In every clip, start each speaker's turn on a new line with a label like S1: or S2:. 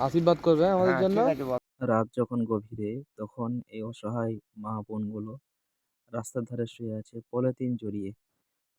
S1: আশীর্বাদ করবে আমাদের
S2: হ্যাঁ
S1: জন্য।
S2: ঠিক আছে বল।
S3: রাত যখন গভীরে তখন এই অসহায় মা বোনগুলো রাস্তার ধারে শুয়ে আছে পলিথিন জড়িয়ে।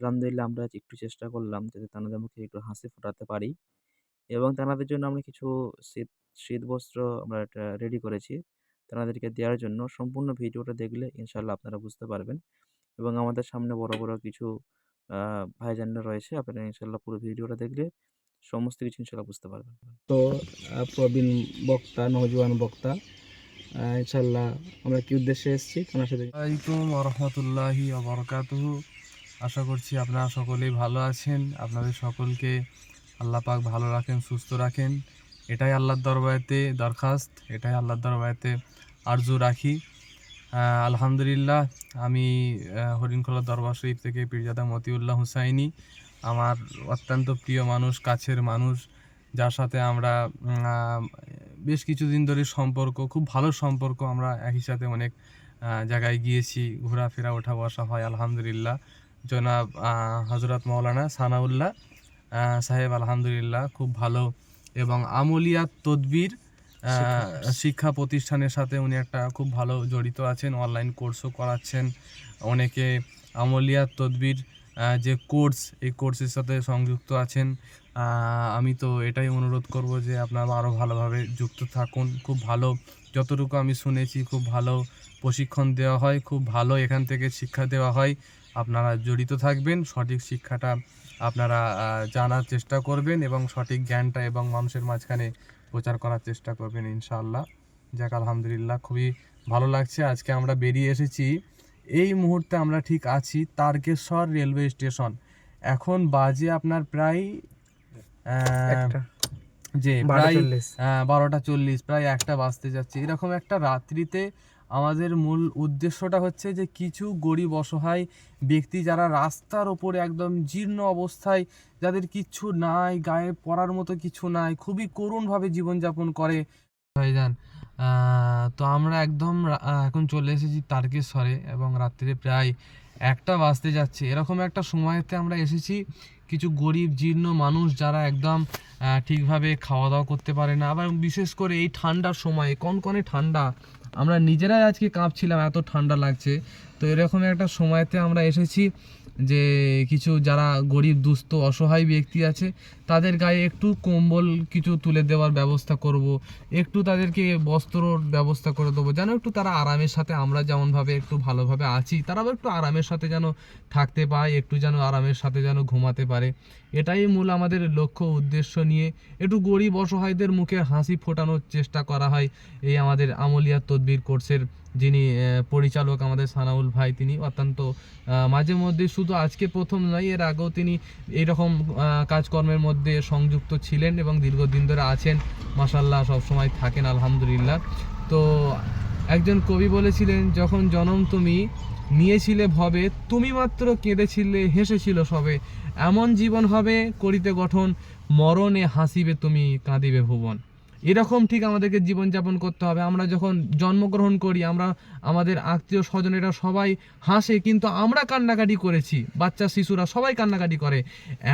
S3: আলহামদুলিল্লাহ আমরা আজ একটু চেষ্টা করলাম যাতে তাদের মুখে একটু হাসি ফোটাতে পারি এবং তাদের জন্য আমরা কিছু শীত শীতবস্ত্র আমরা একটা রেডি করেছি। তাদেরকে দেওয়ার জন্য সম্পূর্ণ ভিডিওটা দেখলে ইনশাআল্লাহ আপনারা বুঝতে পারবেন এবং আমাদের সামনে বড়, বড় কিছু আ ভাইজানরা রয়েছে। আপনারা ইনশাআল্লাহ পুরো ভিডিওটা দেখলে সমস্ত কিছু ইনশাআল্লাহ বুঝতে পারবেন।
S1: তো প্রবীণ বক্তা, নওজোয়ান বক্তা ইনশাআল্লাহ আমরা কি উদ্দেশ্যে এসেছি ওনার সাথে।
S4: আসসালামাইকুম ওরহমতুল্লাহি ওবরকাতুহু। আশা করছি আপনারা সকলেই ভালো আছেন। আপনাদের সকলকে আল্লাহ পাক ভালো রাখেন, সুস্থ রাখেন, এটাই আল্লাহর দরবারেতে দরখাস্ত, এটাই আল্লাহর দরবারেতে আরজু রাখি। আলহামদুলিল্লাহ, আমি হরিণখোলা দরবার শরীফ থেকে পীরজাদা মতিউল্লাহ হুসাইনি, আমার অত্যন্ত প্রিয় মানুষ, কাছের মানুষ, যার সাথে আমরা বেশ কিছুদিন ধরে সম্পর্ক, খুব ভালো সম্পর্ক। আমরা একই সাথে অনেক জায়গায় গিয়েছি, ঘোরাফেরা, ওঠা বসা হয় আলহামদুলিল্লাহ। জনাব হজরত মৌলানা সানাউল্লাহ সাহেব আলহামদুলিল্লাহ খুব ভালো এবং আমলিয়াত তদবির শিক্ষা প্রতিষ্ঠানের সাথে উনি একটা খুব ভালো জড়িত আছেন, অনলাইন কোর্সও করাচ্ছেন অনেকে। আমলিয়াত তদবির যে কোর্স, এই কোর্সের সাথে সংযুক্ত আছেন। আমি তো এটাই অনুরোধ করব যে আপনারা আরও ভালোভাবে যুক্ত থাকুন। খুব ভালো, যতটুকু আমি শুনেছি খুব ভালো প্রশিক্ষণ দেওয়া হয়, খুব ভালো এখান থেকে শিক্ষা দেওয়া হয়। আপনারা জড়িত থাকবেন, সঠিক শিক্ষাটা আপনারা জানার চেষ্টা করবেন এবং সঠিক জ্ঞানটা এবং মানুষের মাঝখানে প্রচার করার চেষ্টা করবেন ইনশাআল্লাহ। যাক আলহামদুলিল্লাহ, খুবই ভালো লাগছে। আজকে আমরা বেরিয়ে এসেছি, এই মুহূর্তে আমরা ঠিক আছি তারকেশ্বর রেলওয়ে স্টেশন। এখন বাজে আপনার প্রায় যে প্রায় 12:40, প্রায় 1টা বাজতে যাচ্ছে। এরকম একটা রাত্রিতে আমাদের মূল উদ্দেশ্যটা হচ্ছে যে কিছু গরিব অসহায় ব্যক্তি যারা রাস্তার ওপরে একদম জীর্ণ অবস্থায়, যাদের কিচ্ছু নাই, গায়ে পরার মতো কিছু নাই, খুবই করুণভাবে জীবনযাপন করে ভাইজান। তো আমরা একদম এখন চলে এসেছি তারকেশ্বরে এবং রাত্রে প্রায় 1টা বাজতে যাচ্ছে। এরকম একটা সময়তে আমরা এসেছি, কিছু গরিব জীর্ণ মানুষ যারা একদম ঠিকভাবে খাওয়া দাওয়া করতে পারে না, আবার বিশেষ করে এই ঠান্ডার সময়, কনকনে ঠান্ডা, আমরা নিজেরাই আজকে কাঁপছিলাম, এত ঠান্ডা লাগছে। তো এরকম একটা সময়তে আমরা এসেছি যে কিছু যারা গরিব দুস্থ অসহায় ব্যক্তি আছে তাদের গায়ে একটু কম্বল কিছু তুলে দেওয়ার ব্যবস্থা করব, একটু তাদেরকে বস্ত্রর ব্যবস্থা করে দেবো, যেন একটু তারা আরামের সাথে, আমরা যেমনভাবে একটু ভালোভাবে আছি তারাও একটু আরামের সাথে যেন থাকতে পায়, একটু যেন আরামের সাথে যেন ঘুমাতে পারে। এটাই মূল আমাদের লক্ষ্য উদ্দেশ্য নিয়ে একটু গরিব অসহায়দের মুখে হাসি ফোটানোর চেষ্টা করা হয়। এই আমাদের আমলিয়াত তদবির কোর্সের যিনি পরিচালক আমাদের সানাউল ভাই, তিনি অত্যন্ত মাঝে মধ্যে, শুধু আজকে প্রথম নয়, এর আগেও তিনি এইরকম কাজকর্মের মধ্যে সংযুক্ত ছিলেন এবং দীর্ঘদিন ধরে আছেন, মাশাআল্লাহ সবসময় থাকেন আলহামদুলিল্লাহ। তো একজন কবি বলেছিলেন, যখন জনম তুমি নিয়েছিলে ভবে, তুমি মাত্র কেঁদেছিলে হেসেছিল সবে, এমন জীবন হবে করিতে গঠন, মরণে হাসিবে তুমি কাঁদিবে ভুবন। এরকম ঠিক আমাদেরকে জীবনযাপন করতে হবে। আমরা যখন জন্মগ্রহণ করি, আমরা, আমাদের আত্মীয় স্বজনেরা সবাই হাসে, কিন্তু আমরা কান্নাকাটি করেছি, বাচ্চা শিশুরা সবাই কান্নাকাটি করে।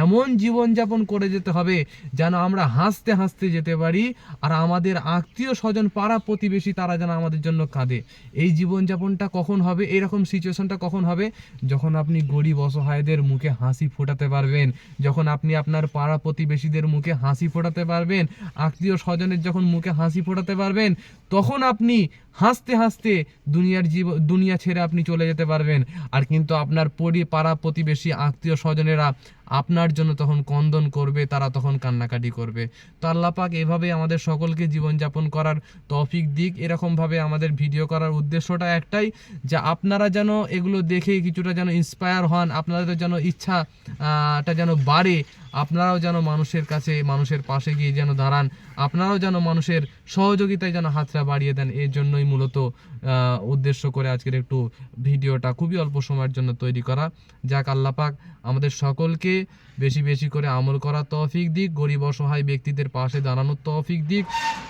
S4: এমন জীবনযাপন করে যেতে হবে যেন আমরা হাসতে হাসতে যেতে পারি, আর আমাদের আত্মীয় স্বজন, পাড়া প্রতিবেশী, তারা যেন আমাদের জন্য কাঁদে। এই জীবনযাপনটা কখন হবে, এরকম সিচুয়েশনটা কখন হবে, যখন আপনি গরিব অসহায়দের মুখে হাসি ফোটাতে পারবেন, যখন আপনি আপনার পাড়া প্রতিবেশীদের মুখে হাসি ফোটাতে পারবেন, আত্মীয় স্বজনের যখন মুখে হাসি ফোটাতে পারবেন, তখন আপনি হাসতে হাসতে দুনিয়া ছেড়ে আপনি চলে যেতে পারবেন। আর কিন্তু আপনার পাড়া প্রতিবেশী আত্মীয় স্বজনেরা আপনার জন্য তখন ক্রন্দন করবে, তারা তখন কান্নাকাটি করবে। তো আল্লাহ পাক এভাবে আমাদের সকলকে জীবনযাপন করার তৌফিক দিক। এরকমভাবে আমাদের ভিডিও করার উদ্দেশ্যটা একটাই, যে আপনারা যেন এগুলো দেখে কিছুটা যেন ইন্সপায়ার হন, আপনাদের যেন ইচ্ছাটা যেন বাড়ে, আপনারাও যেন মানুষের কাছে, মানুষের পাশে গিয়ে যেন দাঁড়ান, আপনারাও যেন মানুষের সহযোগিতায় যেন হাতটা বাড়িয়ে দেন। এর জন্যই মূলত উদ্দেশ্য করে আজকের একটু ভিডিওটা খুবই অল্প সময়ের জন্য তৈরি করা। যাক আল্লাহ পাক আমাদের সকলকে বেশি বেশি করে আমল করার তৌফিক দিক, গরিব অসহায় ব্যক্তিদের পাশে দাঁড়ানোর তৌফিক দিক।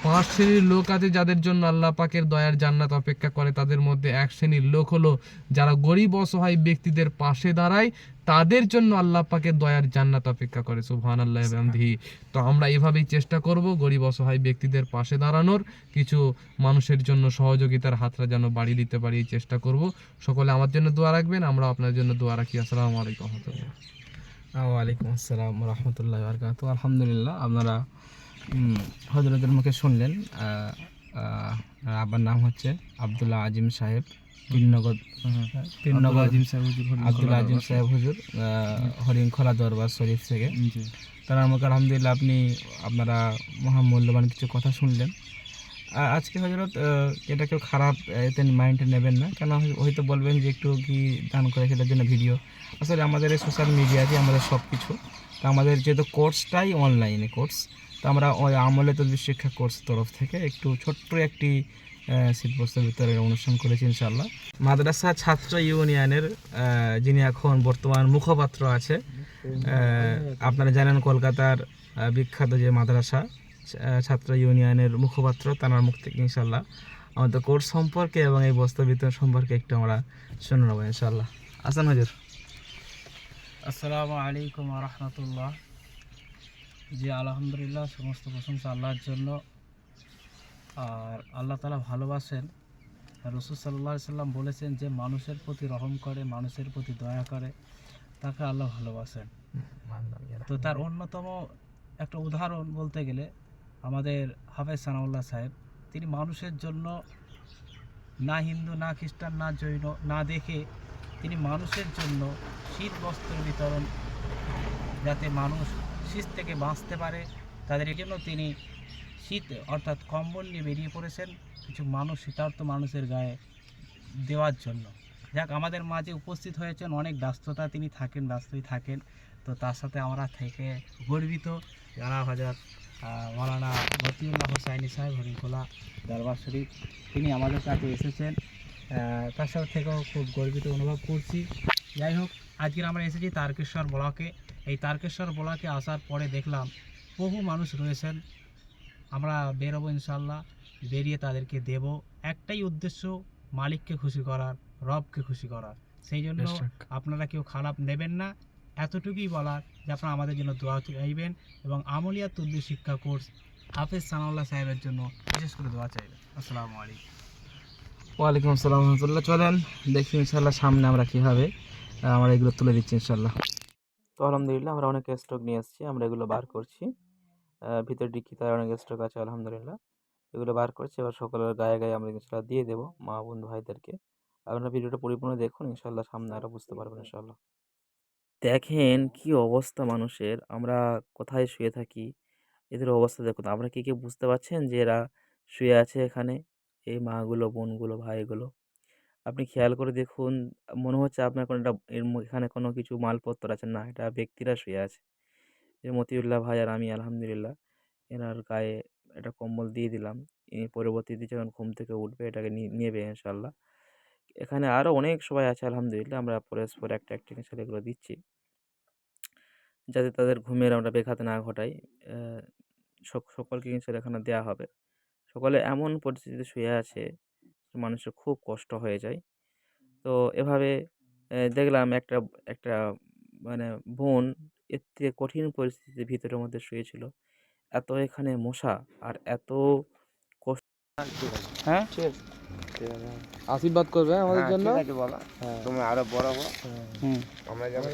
S4: 5 শ্রেণীর লোক আছে যাদের জন্য আল্লাহ পাকের দয়ার জান্নাত অপেক্ষা করে, তাদের মধ্যে 1 শ্রেণীর লোক হলো যারা গরিব অসহায় ব্যক্তিদের পাশে দাঁড়ায়, তাদের জন্য আল্লাহ পাকের দয়ার জান্নাত অপেক্ষা করে। সুবহানাল্লাহি ওয়া বিহামদিহি। তো আমরা এভাবেই চেষ্টা করব গরিব অসহায় ব্যক্তিদের পাশে দাঁড়ানোর, কিছু মানুষের জন্য সহযোগিতার হাতটা যেন বাড়িয়ে দিতে পারি, এই চেষ্টা করব। সকলে আমার জন্য দোয়া রাখবেন, আমরা আপনার জন্য দোয়া রাখি। আসসালামু আলাইকুম ওয়া রাহমাতুল্লাহ।
S1: ওয়ালাইকুম আসসালাম রহমতুল্লাহ বরকাত। আলহামদুলিল্লাহ, আপনারা হজরতের মুখে শুনলেন। আব্বার নাম হচ্ছে আব্দুল্লাহ আজিম সাহেব, পীরনগর আব্দুল্লাহ আজিম সাহেব হুজুর, হরিণখোলা দরবার শরীফ থেকে। তার আমাকে আলহামদুলিল্লাহ আপনারা মহামূল্যবান কিছু কথা শুনলেন। আজকে হজরত এটা কেউ খারাপ এতে মাইন্ডে নেবেন না, কেন হয়তো বলবেন যে একটু কি দান করে সেটার জন্য ভিডিও। আসলে আমাদের এই সোশ্যাল মিডিয়াতে আমাদের সব কিছু, তো আমাদের যেহেতু কোর্সটাই অনলাইনে কোর্স, তো আমরা ওই আমলে তদবির শিক্ষা কোর্স তরফ থেকে একটু ছোট্ট একটি শীতবস্ত্রের ভিতরে অনুষ্ঠান করেছি ইনশাল্লাহ। মাদ্রাসা ছাত্র ইউনিয়নের যিনি এখন বর্তমান মুখপাত্র আছে, আপনারা জানেন কলকাতার বিখ্যাত যে মাদ্রাসা ছাত্র ইউনিয়নের মুখপাত্র, তার মুখ থেকে ইনশাল্লাহ আমাদের কোর্স সম্পর্কে এবং এই বস্ত্র বিতরণ সম্পর্কে একটু আমরা শুনে নেবো ইনশাল্লাহ। আসান হুজুর।
S2: আসসালামু আলাইকুম ওয়া রাহমাতুল্লাহ। জি আলহামদুলিল্লাহ, সমস্ত প্রশংসা আল্লাহর জন্য। আর আল্লাহ তাআলা ভালোবাসেন। রাসূল সাল্লাল্লাহু আলাইহি সাল্লাম বলেছেন যে মানুষের প্রতি রহম করে, মানুষের প্রতি দয়া করে, তাকে আল্লাহ ভালোবাসেন। তো তার অন্যতম একটা উদাহরণ বলতে গেলে আমাদের হাফেজ সানাউল্লাহ সাহেব, তিনি মানুষের জন্য না হিন্দু, না খ্রিস্টান, না জৈন না দেখে তিনি মানুষের জন্য শীত বস্ত্র বিতরণ, যাতে মানুষ শীত থেকে বাঁচতে পারে তাদের জন্য তিনি শীত অর্থাৎ কম্বল নিয়ে বেরিয়ে পড়েছেন কিছু মানুষ, শীতার্ত মানুষের গায়ে দেওয়ার জন্য। যাক, আমাদের মাঝে উপস্থিত হয়েছেন, অনেক ব্যস্ততা তিনি থাকেন, ব্যস্তই থাকেন। তো তার সাথে আমরা থেকে গর্বিত। জানাব হযরত মাওলানা মতিউল্লাহ হোসাইনি সাহেব, হরিণখোলা দরবার শরীফ, তিনি আমাদের কাছে এসেছেন। তার সাথে থেকেও খুব গর্বিত অনুভব করছি। যাই হোক, আজকের আমরা এসেছি তারকেশ্বর ব্লকে। এই তারকেশ্বর ব্লকে আসার পরে দেখলাম বহু মানুষ রয়েছেন। আমরা বেরোবো ইনশাল্লাহ, বেরিয়ে তাদেরকে দেব। একটাই উদ্দেশ্য, মালিককে খুশি করার, রবকে খুশি করার। সেই জন্য আপনারা কেউ খারাপ নেবেন না। এতটুকুই বলার যে আপনারা আমাদের জন্য দোয়া চাইবেন এবং আমলিয়া তদবির শিক্ষা কোর্স হাফেজ সানাউল্লাহ সাহেবের জন্য বিশেষ করে দোয়া চাইবেন। আসসালামু আলাইকুম।
S1: ওয়ালাইকুম আসসালাম রহমতুল্লাহ। চলেন দেখি ইনশাল্লাহ সামনে আমরা কীভাবে আমরা এগুলো তুলে দিচ্ছি ইনশাল্লাহ।
S3: তো আলহামদুলিল্লাহ আমরা অনেক স্টক নিয়ে এসেছি, আমরা এগুলো বার করছি। ভিতরে ডিক্কিতে অনেক স্টক আছে আলহামদুলিল্লাহ, এগুলো বার করছি। এবার সকলের গায়ে গায়ে আমরা ইনশাল্লাহ দিয়ে দেবো মা বোন ভাইদেরকে। আপনারা ভিডিওটা পরিপূর্ণ দেখুন, ইনশাল্লাহ সামনে আরও বুঝতে পারবেন ইনশাল্লাহ। দেখেন কি অবস্থা মানুষের, আমরা কোথায় শুয়ে থাকি, এদের অবস্থা দেখুন। আপনারা কি কেউ বুঝতে পারছেন যে এরা শুয়ে আছে এখানে, এই মাগুলো, বোনগুলো, ভাইগুলো? আপনি খেয়াল করে দেখুন, মনে হচ্ছে আপনার কোনো একটা এখানে কোনো কিছু মালপত্র আছে না, এটা ব্যক্তিরা শুয়ে আছে। যে মতিউল্লাহ ভাই আর আমি আলহামদুলিল্লাহ এনার গায়ে একটা কম্বল দিয়ে দিলাম। ইনি পরবর্তীতে যখন ঘুম থেকে উঠবে এটাকে নেবে ইনশাল্লাহ। এখানে আরও অনেক সবাই আছে আলহামদুলিল্লাহ, আমরা পরস্পর একটা একটা ছেলেগুলো দিচ্ছি যাতে তাদের ঘুমের আমরা ব্যাঘাত না ঘটাই। সকলকে ইনশাল্লাহ এখানে দেওয়া হবে। সকলে এমন পরিস্থিতিতে শুয়ে আছে যে মানুষের খুব কষ্ট হয়ে যায়। তো এভাবে দেখলাম একটা একটা মানে বোন এর থেকে কঠিন পরিস্থিতির ভিতরের মধ্যে শুয়েছিল। এত এখানে মশা আর এত কষ্ট।
S2: হ্যাঁ,
S4: আশীর্বাদ করবে আমাদের জন্য।
S2: ঠিক আছে বলো, তুমি আরো বড় হও। হুম,
S4: আমরা যেমন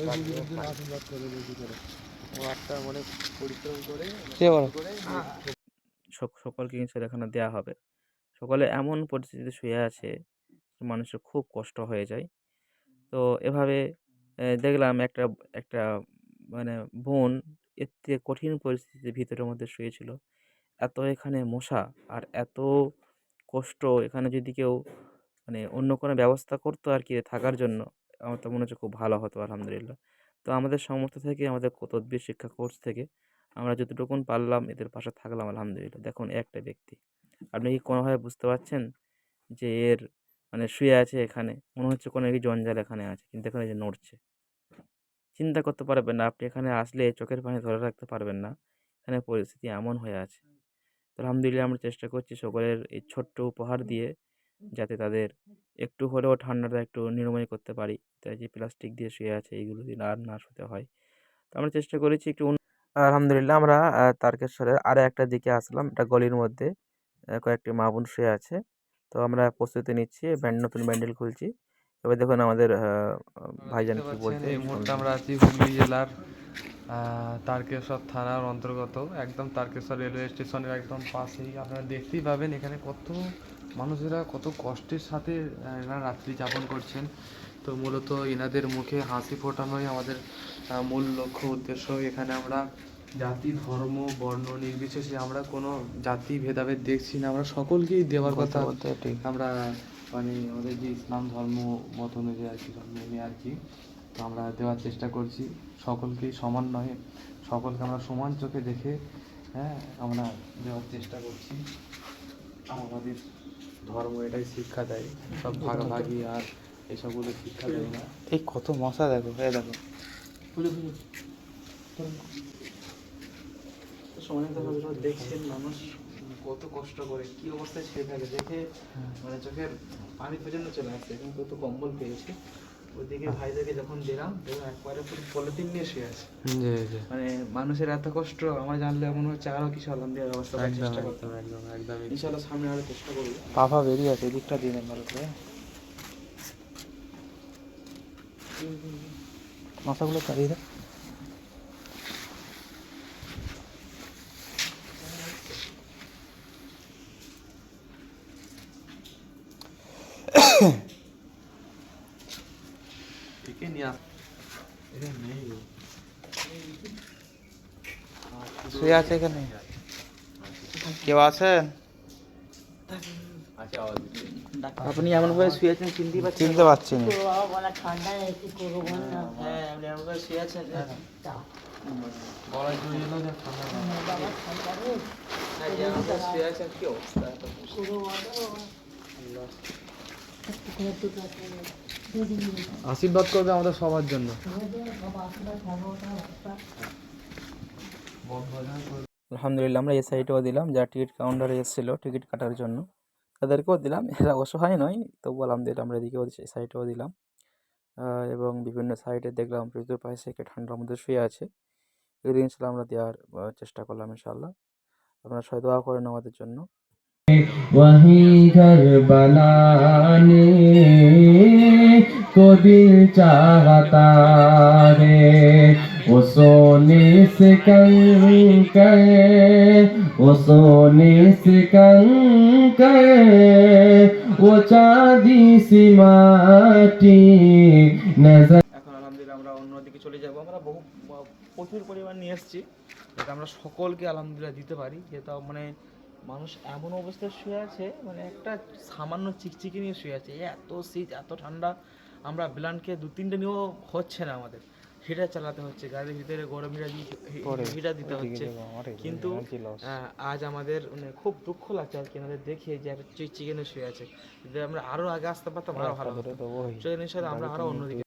S4: আশীর্বাদ করে বেশি করে একটা অনেক পরিশ্রম করে
S2: সে বড়।
S3: সকলকে ইনশাল্লাহ এখানে দেওয়া হবে। সকলে এমন পরিস্থিতিতে শুয়ে আছে যে মানুষের খুব কষ্ট হয়ে যায়। তো এভাবে দেখলাম একটা একটা বোন এর থেকে কঠিন পরিস্থিতির ভিতরের মধ্যে শুয়েছিল। এত এখানে মশা আর এত কষ্ট, এখানে যদি কেউ অন্য কোনো ব্যবস্থা করতো আর কি থাকার জন্য, আমার তো মনে হচ্ছে খুব ভালো হতো আলহামদুলিল্লাহ। তো আমাদের সামর্থ্য থেকে, আমাদের তদবির শিক্ষা কোর্স থেকে আমরা যতটুকুন পারলাম এদের পাশে থাকলাম আলহামদুলিল্লাহ। দেখুন একটা ব্যক্তি, আপনি কি কোনোভাবে বুঝতে পারছেন যে এর শুয়ে আছে এখানে, মনে হচ্ছে কোনো একটি জঞ্জাল এখানে আছে, কিন্তু এখানে যে নড়ছে, চিন্তা করতে পারবেন না আপনি। এখানে আসলে চোখের পানি ধরে রাখতে পারবেন না, এখানে পরিস্থিতি এমন হয়ে আছে। তো আলহামদুলিল্লাহ আমরা চেষ্টা করছি সকলের এই ছোট্ট উপহার দিয়ে যাতে তাদের একটু হলেও ঠান্ডাটা একটু নিরাময় করতে পারি। তাই যে প্লাস্টিক দিয়ে শুয়ে আছে এইগুলো দিয়ে আর না শুতে হয়। তো আমরা চেষ্টা করেছি একটু আলহামদুলিল্লাহ আমরা তারকেশ্বরের আরও একটা দিকে আসলাম। একটা গলির মধ্যে কয়েকটি মা বোন শুয়ে আছে। তো আমরা প্রস্তুতি নিচ্ছি, নতুন ব্যান্ডেল খুলছি। এবার দেখুন আমাদের ভাইজান
S4: দেখতে
S3: কি
S4: পাচ্ছেন
S3: বলছে
S4: এই মুহূর্তে
S3: শুনবেন।
S4: আমরা আছি হুগলি জেলার তারকেশ্বর থানার অন্তর্গত, একদম তারকেশ্বর রেলওয়ে স্টেশনের একদম পাশেই। আপনারা দেখতেই পাবেন এখানে কত মানুষেরা কত কষ্টের সাথে এনারা রাত্রি যাপন করছেন। তো মূলত এনাদের মুখে হাসি ফোটানোই আমাদের মূল লক্ষ্য উদ্দেশ্য। এখানে আমরা জাতি ধর্ম বর্ণ নির্বিশেষে আমরা কোনো জাতি ভেদাভেদ দেখছি না, আমরা সকলকেই দেওয়ার কথা আমরা মানে আমাদের যে ইসলাম ধর্ম মত অনুযায়ী আর কি মেনে আর কি। তো আমরা দেওয়ার চেষ্টা করছি, সকলকেই সমান নয়, সকলকে আমরা সমান চোখে দেখে আমরা দেওয়ার চেষ্টা করছি। আমাদের ধর্ম এটাই শিক্ষা দেয়, সব ভাগাভাগি আর এসবগুলো শিক্ষা দেয় না।
S2: এই কত মশা দেখো, এই দেখো। দেখছেন মানুষ কত কষ্ট করে কি অবস্থায় শুয়ে থাকে, দেখে মানে চোখের পানি পর্যন্ত চলে আসছে। এখন কত কম্বল পেয়েছে, ওইদিকে ভাইদেরকে যখন দিলাম দেখুন একবারে পুরো পলিথিন নিয়ে শুয়ে আছে।
S4: জি জি,
S2: মানে মানুষের এত কষ্ট আমার জানলে মনে হচ্ছে আরো কিছু আলহামদুলিল্লাহ ব্যবস্থা করার
S4: একদম
S2: চেষ্টা করতে
S4: একদম
S2: হবে।
S4: একদম একদম।
S2: ইনশাআল্লাহ সামনে আরো চেষ্টা করবো। পাফা বেরিয়ে আছে, এদিকটা দিয়ে দেন ভালো করে। মাথাগুলো কাটিয়ে দেন।
S4: একে নিয়ে আস।
S2: শুয়ে আছে এখানে, কেউ আছেন? আপনি এমন ভাবে শুয়েছেন চিনতে পারছেন? হ্যাঁ আপনি এমন ভাবে শুয়ে আছেন
S4: গলায় জড়িয়ে এলো যে ঠান্ডা
S2: শুয়ে আছেন, কি অবস্থা?
S4: আশীর্বাদ করবে আমাদের সবার জন্য।
S3: আলহামদুলিল্লাহ আমরা এই সাইডেও দিলাম, যারা টিকিট কাউন্টারে এসেছিলো টিকিট কাটার জন্য তাদেরকেও দিলাম। এরা অসহায় নয়, তবু আলহামদুলিল্লাহ আমরা এদিকেও এই সাইডেও দিলাম। এবং বিভিন্ন সাইডে দেখলাম প্রচুর পাশে একটু ঠান্ডার মধ্যে শুয়ে আছে। এগুলো ইনশাল্লাহ আমরা দেওয়ার চেষ্টা করলাম ইনশাল্লাহ। আপনারা সবাই দোয়া করেন আমাদের জন্য।
S5: वहीं घर बनाने को दिल चाहता रे, वो सोने से कंकर, वो सोने से कंकर, वो चांदी सी माटी नजर।
S2: এখন আলহামদুলিল্লাহ আমরা অন্যদিকে চলে যাব। আমরা প্রচুর পরিমাণ নিয়ে এসেছি, যাতে আমরা সকলকে আলহামদুলিল্লাহ দিতে পারি। যেটা মানে মানুষ এমন অবস্থায় শুয়ে আছে, মানে একটা সামান্য চিকচিকি নিয়ে শুয়ে আছে। এত শীত এত ঠান্ডা, আমরা ব্ল্যাঙ্কেট 2-3টে নিয়েও হচ্ছে না আমাদের, হিটার চালাতে হচ্ছে গাড়ির ভিতরে, গরম হিটার দিতে হচ্ছে। কিন্তু আজ আমাদের মানে খুব দুঃখ লাগছে আর কি এনাদের দেখে, যে একটা চিকচিকি নিয়ে শুয়ে আছে। যদি আমরা আরও আগে আসতে পারতাম আরও ভালো হতো। চলে নিশ্চয় আমরা আরও অন্যদিকে